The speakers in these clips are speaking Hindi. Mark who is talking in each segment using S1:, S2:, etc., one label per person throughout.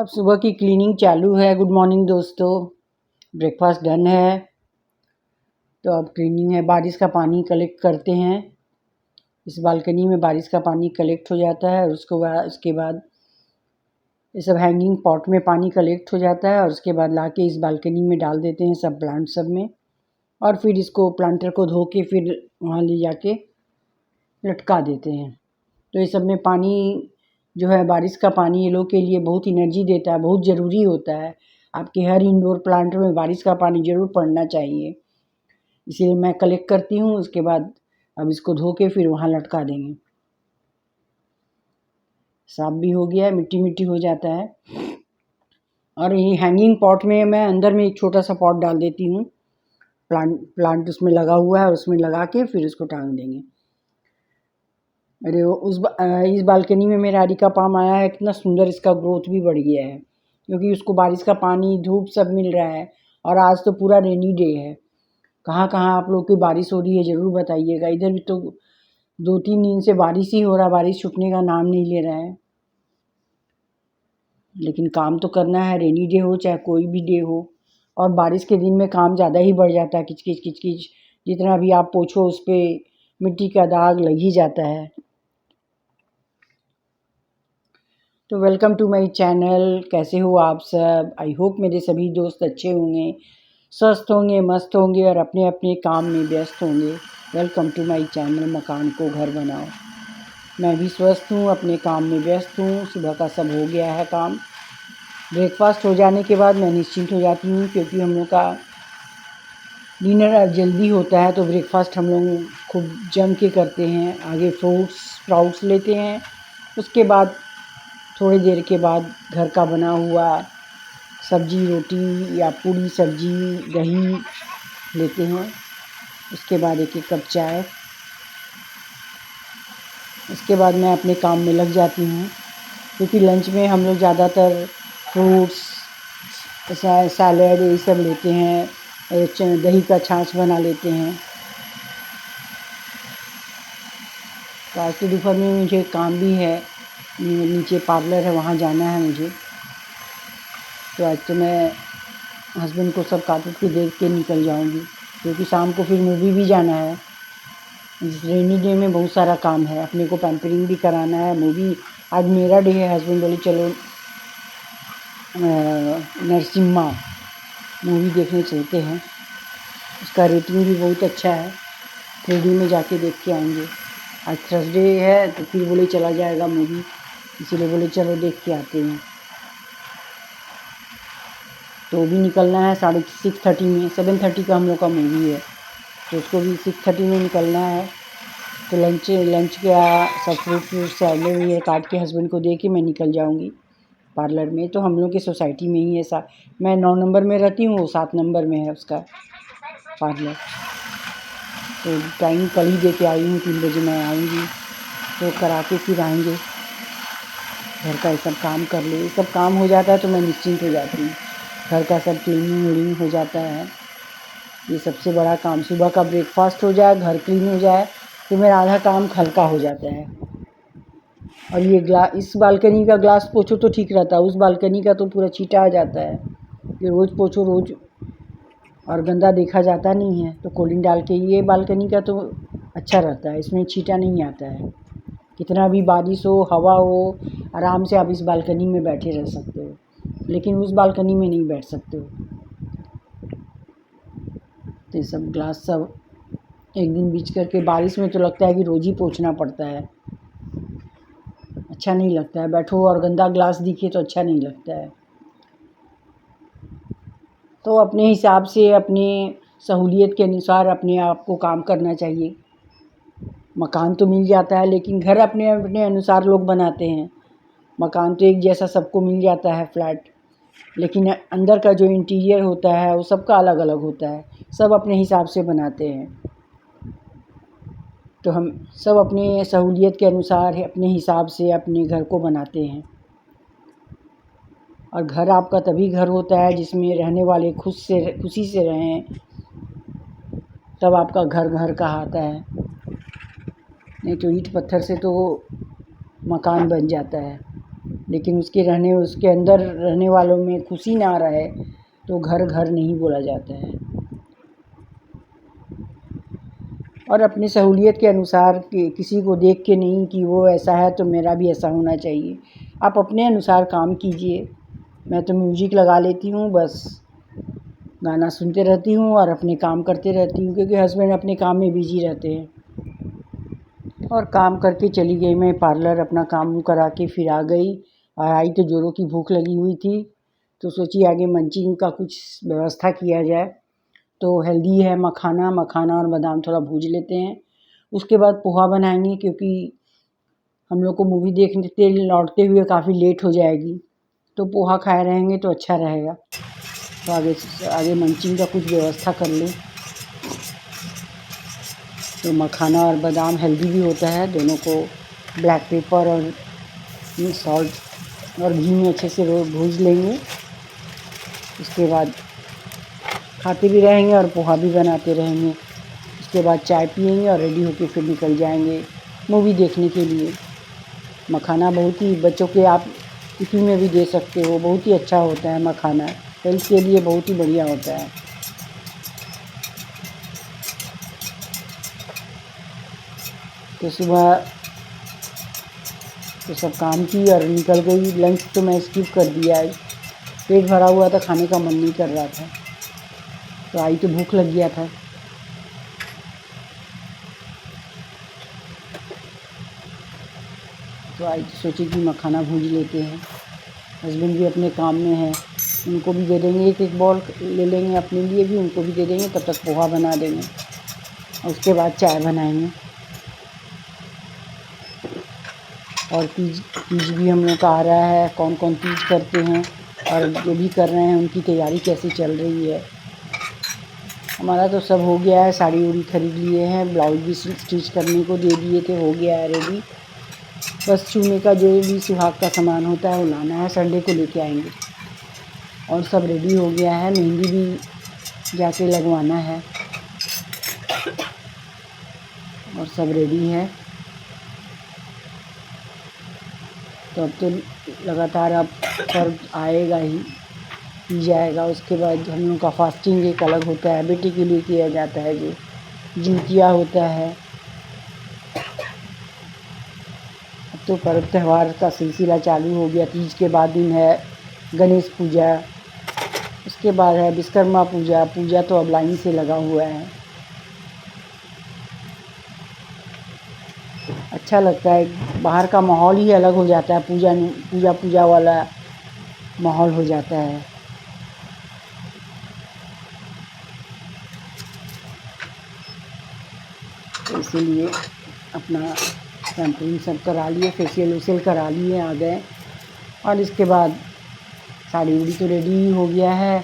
S1: अब सुबह की क्लीनिंग चालू है। गुड मॉर्निंग दोस्तों, ब्रेकफास्ट डन है तो अब क्लीनिंग है। बारिश का पानी कलेक्ट करते हैं। इस बालकनी में बारिश का पानी कलेक्ट हो जाता है और उसके बाद ये सब हैंगिंग पॉट में पानी कलेक्ट हो जाता है और उसके बाद लाके इस बालकनी में डाल देते हैं सब प्लांट सब में, और फिर इसको प्लांटर को धो के फिर वहाँ ले जाके लटका देते हैं। तो ये सब में पानी जो है, बारिश का पानी ये लोग के लिए बहुत एनर्जी देता है, बहुत ज़रूरी होता है। आपके हर इंडोर प्लांट में बारिश का पानी ज़रूर पड़ना चाहिए, इसीलिए मैं कलेक्ट करती हूँ। उसके बाद अब इसको धो के फिर वहाँ लटका देंगे। साफ भी हो गया है, मिट्टी मिट्टी हो जाता है। और ये हैंगिंग पॉट में मैं अंदर में एक छोटा सा पॉट डाल देती हूँ। प्लांट उसमें लगा हुआ है, उसमें लगा के फिर उसको टांग देंगे। अरे इस बालकनी में मेरा अरिका पाम आया है, कितना सुंदर इसका ग्रोथ भी बढ़ गया है, क्योंकि उसको बारिश का पानी धूप सब मिल रहा है। और आज तो पूरा रेनी डे है। कहाँ कहाँ आप लोग की बारिश हो रही है ज़रूर बताइएगा। इधर भी तो 2-3 दिन से बारिश ही हो रहा, बारिश छूटने का नाम नहीं ले रहा है। लेकिन काम तो करना है, रेनी डे हो चाहे कोई भी डे हो। और बारिश के दिन में काम ज़्यादा ही बढ़ जाता है, किचकिच किचकिच। जितना भी आप पोछो उस पर मिट्टी का दाग लग ही जाता है। तो वेलकम टू माय चैनल। कैसे हो आप सब? आई होप मेरे सभी दोस्त अच्छे होंगे, स्वस्थ होंगे, मस्त होंगे और अपने अपने काम में व्यस्त होंगे। वेलकम टू माय चैनल मकान को घर बनाओ। मैं भी स्वस्थ हूँ, अपने काम में व्यस्त हूँ। सुबह का सब हो गया है काम। ब्रेकफास्ट हो जाने के बाद मैं निश्चिंत हो जाती हूँ, क्योंकि हम लोग का डिनर जल्दी होता है। तो ब्रेकफास्ट हम लोग खूब जम के करते हैं। आगे स्प्राउट्स लेते हैं, उसके बाद थोड़ी देर के बाद घर का बना हुआ सब्जी रोटी या पूरी सब्जी दही लेते हैं। उसके बाद एक कप चाय। उसके बाद मैं अपने काम में लग जाती हूँ, क्योंकि लंच में हम लोग ज़्यादातर फ्रूट्स सैलेड ये सब लेते हैं। दही का छाछ बना लेते हैं। तो आज के दोपहर में मुझे काम भी है, नीचे पार्लर है, वहाँ जाना है मुझे। तो आज तो मैं हस्बैंड को सब काट के देख के निकल जाऊंगी, क्योंकि शाम को फिर मूवी भी जाना है। इस रेनी डे में बहुत सारा काम है, अपने को पैम्परिंग भी कराना है। मूवी आज मेरा डे है, हस्बैंड बोले चलो नरसिम्हा मूवी देखने चलते हैं। उसका रेटिंग भी बहुत अच्छा है, 3D में जाके देख के आएंगे। आज थर्सडे है तो फिर बोले चला जाएगा मूवी, इसीलिए बोले चलो देख के आते हैं। तो भी निकलना है 6:30 में। 7:30 का हम लोग का मूवी है, तो उसको भी 6:30 में निकलना है। तो लंच का सब फ्रूट सैलेड ये काट के हस्बैंड को दे के मैं निकल जाऊंगी पार्लर में। तो हम लोग की सोसाइटी में ही है, मैं 9 नंबर में रहती हूँ, वो 7 नंबर में है उसका पार्लर। तो टाइम कल ही दे के आई हूँ, 3 बजे मैं आऊँगी, तो करा के फिर आएंगे। घर का ये सब काम कर ले, ये सब काम हो जाता है तो मैं निश्चिंत हो जाती हूँ। घर का सब क्लीनिंग व्लीनिंग हो जाता है, ये सबसे बड़ा काम। सुबह का ब्रेकफास्ट हो जाए, घर क्लीन हो जाए, तो मेरा आधा काम हल्का हो जाता है। और ये इस बालकनी का ग्लास पोछो तो ठीक रहता है, उस बालकनी का तो पूरा छींटा आ जाता है। ये रोज़ पोछो रोज़, और गंदा देखा जाता नहीं है। तो कोलिन डाल के ये बालकनी का तो अच्छा रहता है, इसमें छींटा नहीं आता है। कितना भी बारिश हो, हवा हो, आराम से आप इस बालकनी में बैठे रह सकते हो, लेकिन उस बालकनी में नहीं बैठ सकते हो। तो ये सब ग्लास सब एक दिन बीच करके, बारिश में तो लगता है कि रोज़ ही पोंछना पड़ता है, अच्छा नहीं लगता है। बैठो और गंदा ग्लास दिखे तो अच्छा नहीं लगता है। तो अपने हिसाब से, अपने सहूलियत के अनुसार अपने आप को काम करना चाहिए। मकान तो मिल जाता है, लेकिन घर अपने अपने अनुसार लोग बनाते हैं। मकान तो एक जैसा सबको मिल जाता है फ्लैट, लेकिन अंदर का जो इंटीरियर होता है वो सबका अलग अलग होता है, सब अपने हिसाब से बनाते हैं। तो हम सब अपने सहूलियत के अनुसार अपने हिसाब से अपने घर को बनाते हैं। और घर आपका तभी घर होता है जिसमें रहने वाले खुशी से रहें, तब आपका घर घर कहलाता है। नहीं तो ईंट पत्थर से तो मकान बन जाता है। लेकिन उसके अंदर रहने वालों में खुशी ना रहे तो घर घर नहीं बोला जाता है। और अपनी सहूलियत के अनुसार कि किसी को देख के नहीं कि वो ऐसा है तो मेरा भी ऐसा होना चाहिए। आप अपने अनुसार काम कीजिए। मैं तो म्यूजिक लगा लेती हूँ, बस गाना सुनते रहती हूँ और अपने काम करते रहती हूँ, क्योंकि हस्बैंड अपने काम में बिजी रहते हैं। और काम करके चली गई मैं पार्लर, अपना काम करा के फिर आ गई। और आई तो जोरों की भूख लगी हुई थी, तो सोची आगे मंचिंग का कुछ व्यवस्था किया जाए। तो हेल्दी है मखाना और बादाम थोड़ा भूज लेते हैं। उसके बाद पोहा बनाएंगे, क्योंकि हम लोग को मूवी देखते लौटते हुए काफ़ी लेट हो जाएगी, तो पोहा खाए रहेंगे तो अच्छा रहेगा। तो आगे मंचिंग का कुछ व्यवस्था कर लें। तो मखाना और बादाम हेल्दी भी होता है, दोनों को ब्लैक पेपर और सॉल्ट और घी में अच्छे से भूज लेंगे। उसके बाद खाते भी रहेंगे और पोहा भी बनाते रहेंगे। उसके बाद चाय पिएंगे और रेडी होके फिर निकल जाएंगे मूवी देखने के लिए। मखाना बहुत ही बच्चों के आप टिफ़िन में भी दे सकते हो, बहुत ही अच्छा होता है मखाना, हेल्थ के लिए बहुत ही बढ़िया होता है। तो सुबह तो सब काम की और निकल गई। लंच तो मैं स्किप कर दिया है, पेट भरा हुआ था, खाने का मन नहीं कर रहा था। तो आई तो भूख लग गया था। तो आई तो सोची कि मखाना भूज लेते हैं। हस्बैंड भी अपने काम में है, उनको भी दे देंगे, एक बॉल ले लेंगे अपने लिए भी, उनको भी दे देंगे, तब तक पोहा बना देंगे और उसके बाद चाय बनाएंगे। और तीज भी हम लोग का आ रहा है, कौन कौन तीज करते हैं और जो भी कर रहे हैं उनकी तैयारी कैसी चल रही है। हमारा तो सब हो गया है, साड़ी उड़ी खरीद लिए हैं, ब्लाउज भी स्टिच करने को दे दिए थे, हो गया है रेडी। बस चूने का जो भी सुहाग का सामान होता है वो लाना है, संडे को लेके आएंगे। और सब रेडी हो गया है, मेहंदी भी जाके लगवाना है और सब रेडी है। तो अब तो लगातार अब पर्व आएगा ही जाएगा। उसके बाद हम लोग का फास्टिंग एक अलग होता है, बेटे के लिए किया जाता है, जो जितिया होता है। अब तो पर्व त्यौहार का सिलसिला चालू हो गया। तीज के बाद दिन है गणेश पूजा, उसके बाद है विश्वकर्मा पूजा। पूजा तो अब लाइन से लगा हुआ है, अच्छा लगता है। बाहर का माहौल ही अलग हो जाता है, पूजा वाला माहौल हो जाता है। तो इसीलिए अपना शैम्पूइंग सब करा लिए, फेशियल वेशियल करा लिए, आ गए। और इसके बाद साड़ी उड़ी तो रेडी ही हो गया है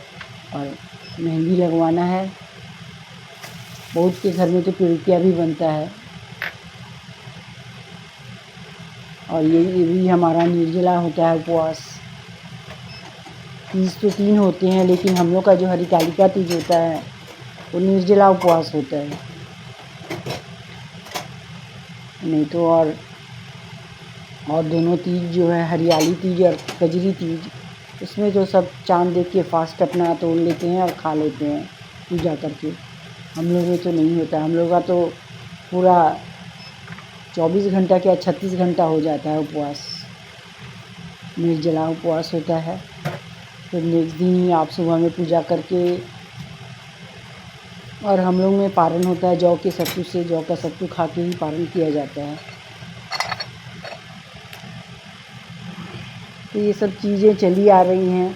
S1: और मेहंदी लगवाना है। बहुत के घर में तो पिरुकिया भी बनता है। और ये भी हमारा निर्जला होता है उपवास। तीज तो 3 होते हैं, लेकिन हम लोग का जो हरितालिका तीज होता है वो निर्जला उपवास होता है। नहीं तो और दोनों तीज जो है, हरियाली तीज और कजरी तीज, उसमें जो सब चाँद देख के फास्ट अपना तोड़ लेते हैं और खा लेते हैं पूजा करके। हम लोगों में तो नहीं होता, हम लोग का तो पूरा 24 घंटा क्या 36 घंटा हो जाता है उपवास, निर्जला उपवास होता है। फिर नेक्स्ट दिन ही आप सुबह में पूजा करके, और हम लोग में पारण होता है जौ के सत्तू से, जौ का सत्तू खा के ही पारण किया जाता है। तो ये सब चीज़ें चली आ रही हैं,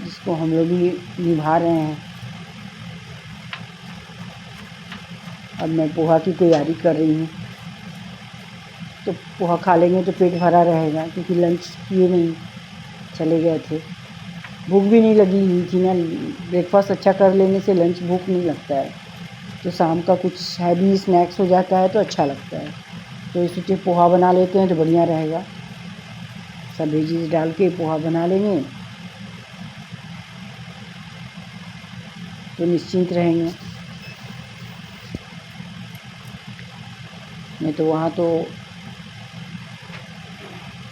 S1: जिसको हम लोग भी निभा रहे हैं। अब मैं पोहा की तैयारी कर रही हूँ। तो पोहा खा लेंगे तो पेट भरा रहेगा, क्योंकि लंच किए नहीं, चले गए थे। भूख भी नहीं लगी हुई थी ना, ब्रेकफास्ट अच्छा कर लेने से लंच भूख नहीं लगता है। तो शाम का कुछ हैवी स्नैक्स हो जाता है तो अच्छा लगता है। तो इस सोचे पोहा बना लेते हैं तो बढ़िया रहेगा। सब वेजीज डाल के पोहा बना लेंगे तो निश्चिंत रहेंगे। नहीं तो वहाँ तो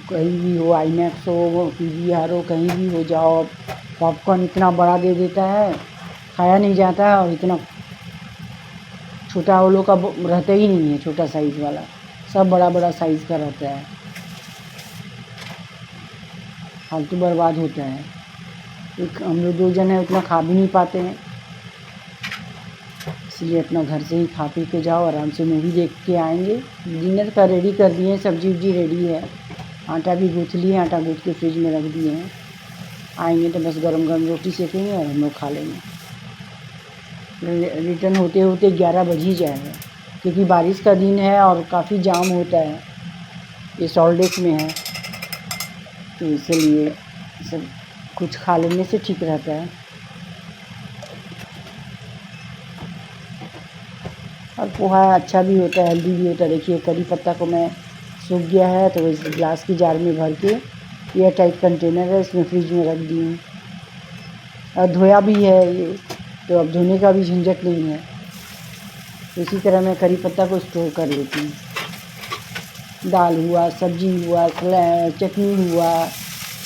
S1: कहीं भी हो, आईमैक्स हो, पीवीआर हो, कहीं भी हो जाओ, पॉपकॉर्न इतना बड़ा दे देता है, खाया नहीं जाता है, और इतना छोटा वो लोग का रहता ही नहीं है, छोटा साइज़ वाला, सब बड़ा बड़ा साइज़ का रहता है, फालतू बर्बाद होता है। एक हम लोग 2 जन हैं, उतना खा भी नहीं पाते हैं, इसलिए अपना घर से ही खा पी के जाओ, आराम से मूवी देख के आएंगे। डिनर का रेडी कर दिए, सब्जी उब्जी रेडी है, आटा भी गूँथ लिए, आटा गूँथ के फ्रिज में रख दिए हैं। आएंगे तो बस गरम गरम रोटी सेकेंगे और हम लोग खा लेंगे। रिटर्न होते होते 11 बज ही जाएगा, क्योंकि बारिश का दिन है और काफ़ी जाम होता है, ये सॉल्डेस में है, तो इसलिए सब कुछ खा लेने से ठीक रहता है। और पोहा अच्छा भी होता है, हेल्दी भी होता है। देखिए करी पत्ता को मैं सूख गया है तो इस ग्लास की जार में भर के, एयर टाइट कंटेनर है, इसमें फ्रिज में रख दी हूँ, और धोया भी है ये, तो अब धोने का भी झंझट नहीं है। तो इसी तरह मैं करी पत्ता को स्टोर कर लेती हूँ। दाल हुआ, सब्जी हुआ, चटनी हुआ,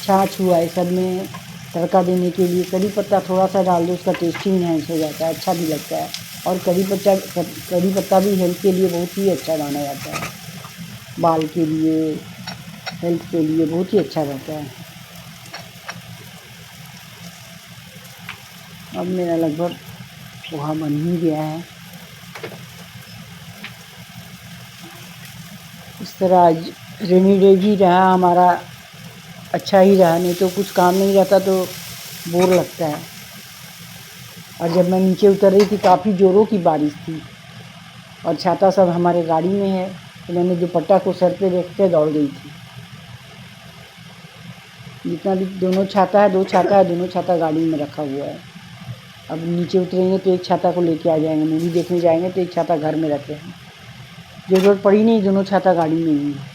S1: छाछ हुआ, ये सब में तड़का देने के लिए करी पत्ता थोड़ा सा डाल दो, उसका टेस्ट ही इन्हेंस हो जाता है, अच्छा भी लगता है। और करी पत्ता भी हेल्थ के लिए बहुत ही अच्छा माना जाता है, बाल के लिए, हेल्थ के लिए बहुत ही अच्छा रहता है। अब मेरा लगभग पोहा बन ही गया है। इस तरह आज रेनी डे भी रहा हमारा, अच्छा ही रहा, नहीं तो कुछ काम नहीं रहता तो बोर लगता है। और जब मैं नीचे उतर रही थी काफ़ी ज़ोरों की बारिश थी, और छाता सब हमारे गाड़ी में है, तो मैंने दुपट्टा को सर पे रख के दौड़ गई थी। जितना भी दोनों छाता है, 2 छाता है, दोनों छाता गाड़ी में रखा हुआ है। अब नीचे उतरेंगे तो एक छाता को लेके आ जाएंगे, मूवी देखने जाएंगे तो एक छाता घर में रखे हैं, ज़रूरत पड़ी नहीं, दोनों छाता गाड़ी में ही है।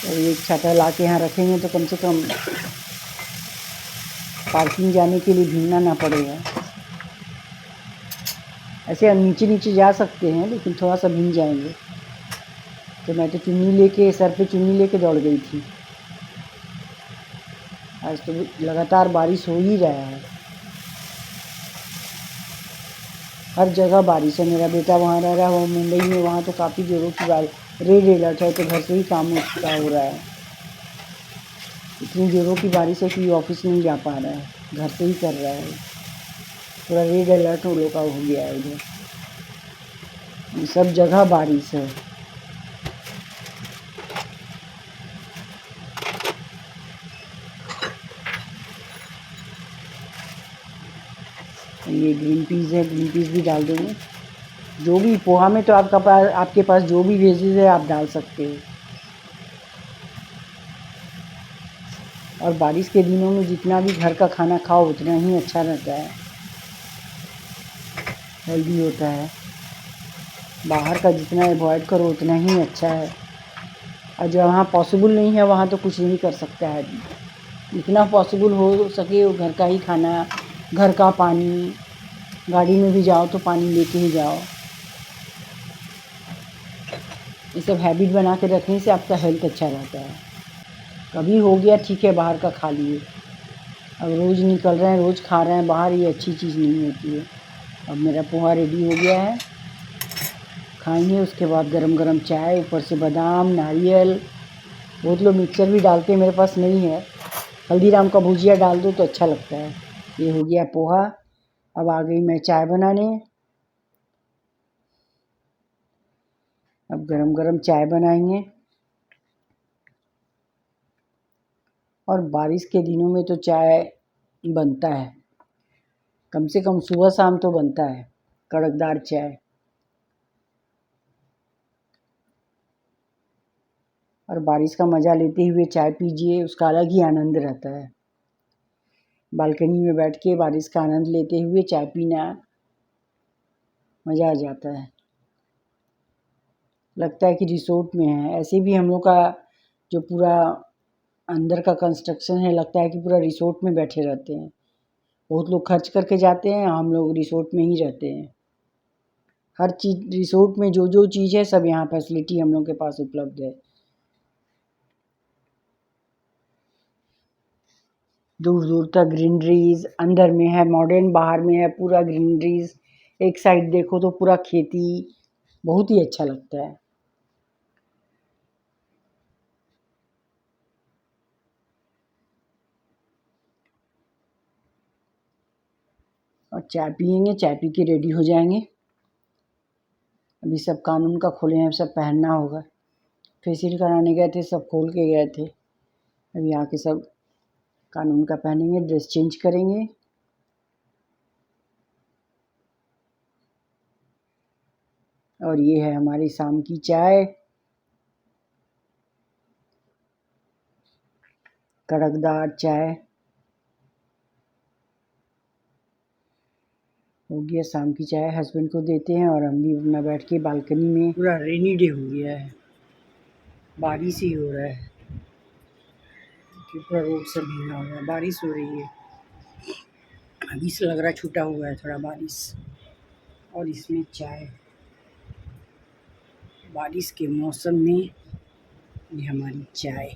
S1: और एक छाता ला के यहाँ रखेंगे तो कम से कम पार्किंग जाने के लिए भीगना ना पड़ेगा। ऐसे नीचे नीचे जा सकते हैं, लेकिन थोड़ा सा भीग जाएंगे। तो मैं तो चुन्नी लेके, सर पे चुन्नी लेके दौड़ गई थी। आज तो लगातार बारिश हो ही रहा है, हर जगह बारिश है। मेरा बेटा वहाँ रह रहा है, वो मुंबई में, वहाँ तो काफ़ी जोरों की बारिश, रेड अलर्ट है, तो घर से ही काम का हो रहा है। इतनी जोरों की बारिश है कि ऑफिस नहीं जा पा रहा है, घर से ही कर रहा है। पूरा रेड अलर्ट उन लोगों का हो गया है इधर, सब जगह बारिश है। ये ग्रीन पीस है, ग्रीन पीस भी डाल देंगे। जो भी पोहा में तो आपके पास जो भी वेजेस है आप डाल सकते हो। और बारिश के दिनों में जितना भी घर का खाना खाओ उतना ही अच्छा रहता है, हेल्दी होता है। बाहर का जितना अवॉइड करो उतना ही अच्छा है। और जहाँ पॉसिबल नहीं है वहाँ तो कुछ नहीं कर सकता है। जितना पॉसिबल हो सके वो घर का ही खाना, घर का पानी, गाड़ी में भी जाओ तो पानी लेके ही जाओ। ये सब हैबिट बना के रखने से आपका हेल्थ अच्छा रहता है। कभी हो गया ठीक है, बाहर का खा लिए, अब रोज़ निकल रहे हैं, रोज़ खा रहे हैं बाहर, ये अच्छी चीज़ नहीं होती है। अब मेरा पोहा रेडी हो गया है, खाएंगे। उसके बाद गरम गरम चाय, ऊपर से बादाम, नारियल, बहुत लोग मिक्सर भी डालते हैं, मेरे पास नहीं है। हल्दीराम का भुजिया डाल दो तो अच्छा लगता है। ये हो गया पोहा। अब आ गई मैं चाय बनाने। अब गरम गरम चाय बनाएंगे। और बारिश के दिनों में तो चाय बनता है, कम से कम सुबह शाम तो बनता है, कड़कदार चाय। और बारिश का मज़ा लेते हुए चाय पीजिए, उसका अलग ही आनंद रहता है। बालकनी में बैठ के बारिश का आनंद लेते हुए चाय पीना, मज़ा आ जाता है, लगता है कि रिसोर्ट में है। ऐसे भी हम लोग का जो पूरा अंदर का कंस्ट्रक्शन है, लगता है कि पूरा रिसोर्ट में बैठे रहते हैं। बहुत लोग खर्च करके जाते हैं, हम लोग रिसोर्ट में ही रहते हैं। हर चीज़ रिसोर्ट में, जो जो चीज़ है सब यहाँ फैसिलिटी हम लोग के पास उपलब्ध है। दूर दूर तक ग्रीनरीज, अंदर में है मॉडर्न, बाहर में है पूरा ग्रीनरीज। एक साइड देखो तो पूरा खेती, बहुत ही अच्छा लगता है। और चाय पियेंगे, चाय पी के रेडी हो जाएंगे। अभी सब कानून का खोले हैं, सब पहनना होगा। फेशियल कराने गए थे, सब खोल के गए थे। अभी आके सब कानून का पहनेंगे, ड्रेस चेंज करेंगे। और ये है हमारी शाम की चाय, कड़कदार चाय। हो गया शाम की चाय, हस्बैंड को देते हैं और हम भी अपना बैठ के बालकनी में। पूरा रेनी डे हो गया है, बारिश ही हो रहा है कि पूरा रोड से भीगा हुआ है, बारिश हो रही है। अभी से लग रहा है छूटा हुआ है थोड़ा बारिश। और इसमें चाय, बारिश के मौसम में ये हमारी चाय,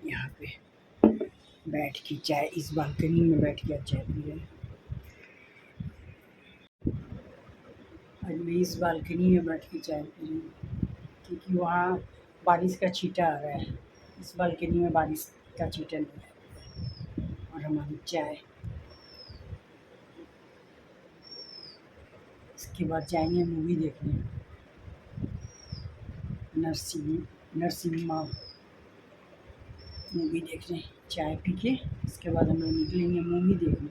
S1: यहाँ पे बैठ के चाय, इस बालकनी में बैठ के चाय पी रहे हैं। आज मैं इस बालकनी में बैठ के चाय पी रही हूँ क्योंकि वहाँ बारिश का छींटा आ रहा है, इस बालकनी में बारिश का छींटा नहीं है। और हमारी चाय, इसके बाद जाएंगे मूवी देखने, नरसिम्हा मूवी देखने। चाय पी के इसके बाद हम लोग निकलेंगे मूवी देखने।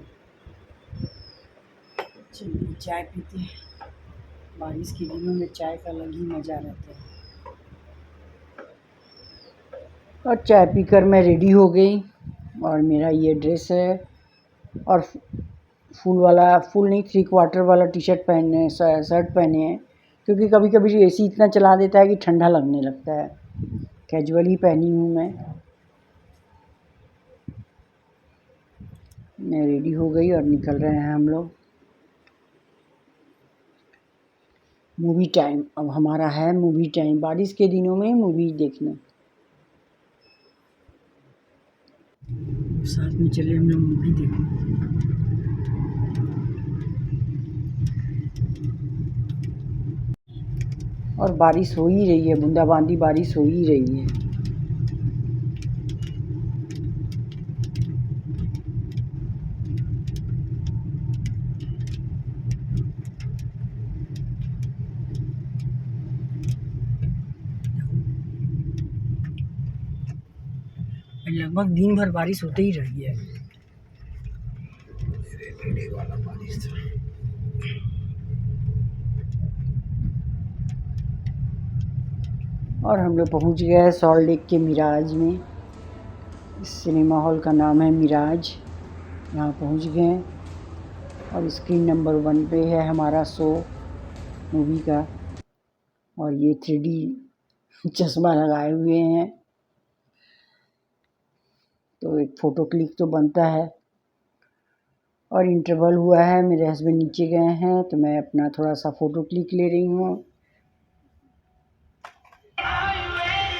S1: चलिए चाय पीते हैं, बारिश के दिनों में चाय का अलग ही मज़ा रहता है। और चाय पीकर मैं रेडी हो गई और मेरा ये ड्रेस है और फुल नहीं, 3/4 वाला टी शर्ट पहने, शर्ट पहने हैं क्योंकि कभी कभी एसी इतना चला देता है कि ठंडा लगने लगता है। कैजुअल ही पहनी हूँ मैं रेडी हो गई और निकल रहे हैं हम लोग। मूवी टाइम अब हमारा है, मूवी टाइम, बारिश के दिनों में मूवी देखना। साथ में चले हम लोग मूवी देखने। और बारिश हो ही रही है, बूंदाबांदी बारिश हो ही रही है। लगभग दिन भर बारिश होते ही रही है। वाला बारिश था। और हम लोग पहुंच गए सॉल्ट लेक के मिराज में। इस सिनेमा हॉल का नाम है मिराज। यहाँ पहुंच गए और स्क्रीन नंबर 1 पे है हमारा शो मूवी का। और ये 3D चश्मा लगाए हुए हैं तो एक फ़ोटो क्लिक तो बनता है। और इंटरवल हुआ है, मेरे हस्बैंड नीचे गए हैं तो मैं अपना थोड़ा सा फ़ोटो क्लिक ले रही हूँ।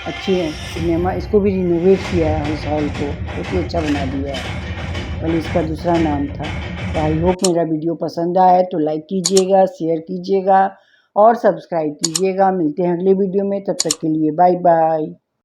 S1: अच्छी है सिनेमा, इसको भी रिनोवेट किया है इस हॉल को, बहुत ही अच्छा बना दिया है, पहले इसका दूसरा नाम था। तो आई होप मेरा वीडियो पसंद आए तो लाइक कीजिएगा, शेयर कीजिएगा और सब्सक्राइब कीजिएगा। मिलते हैं अगले वीडियो में, तब तक के लिए बाय बाय।